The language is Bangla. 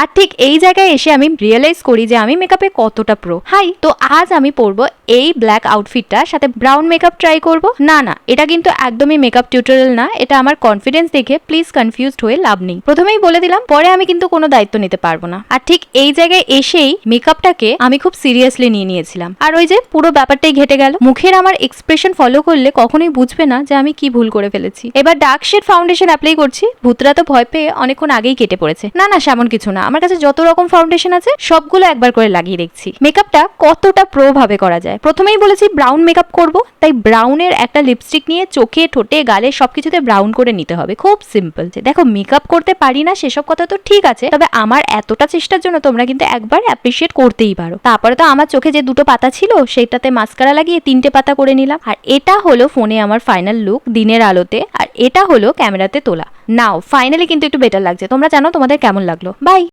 আর ঠিক এই জায়গায় এসে আমি রিয়েলাইজ করি যে আমি মেকআপে কতটা প্রো। হাই, তো আজ আমি পরবো এই ব্ল্যাক আউটফিটটা, সাথে ব্রাউন মেকআপ ট্রাই করব। না না, এটা কিন্তু একদমই মেকআপ টিউটোরিয়াল না, এটা আমার কনফিডেন্স দেখে প্লিজ কনফিউজড হয়ে লাভ নেই। প্রথমেই বলে দিলাম, পরে আমি কিন্তু কোনো দায়িত্ব নিতে পারবো না। আর ঠিক এই জায়গায় এসেই মেকআপটাকে আমি খুব সিরিয়াসলি নিয়ে নিয়েছিলাম, আর ওই যে পুরো ব্যাপারটাই ঘেটে গেল। মুখের আমার এক্সপ্রেশন ফলো করলে কখনোই বুঝবে না যে আমি কি ভুল করে ফেলেছি। এবার ডার্ক শেড ফাউন্ডেশন অ্যাপ্লাই করছি। ভূতরা তো ভয় পেয়ে অনেকক্ষণ আগেই কেটে পড়েছে। না না, সেমন কিছু না, আমার কাছে যত রকম ফাউন্ডেশন আছে সবগুলো একবার করে লাগিয়ে দেখছি মেকআপটা কতটা প্রো ভাবে করা যায়। প্রথমেই বলেছি ব্রাউন মেকআপ করব, তাই ব্রাউনের একটা লিপস্টিক নিয়ে চোখে, ঠোঁটে, গালে সবকিছুতে ব্রাউন করে নিতে হবে। খুব সিম্পল। দেখো, মেকআপ করতে পারি না সেসব কথা তো ঠিক আছে, তবে আমার এতটা চেষ্টার জন্য তোমরা কিন্তু একবার অ্যাপ্রিশিয়েট করতেই পারো। তারপরে তো আমার চোখে যে দুটো পাতা ছিল সেটাতে মাস্কারা লাগিয়ে 3টে পাতা করে নিলাম। আর এটা হলো ফোনে আমার ফাইনাল লুক দিনের আলোতে, আর এটা হলো ক্যামেরাতে তোলা। নাও ফাইনালি কিন্তু একটু বেটার লাগছে। তোমরা জানো তোমাদের কেমন লাগলো। বাই।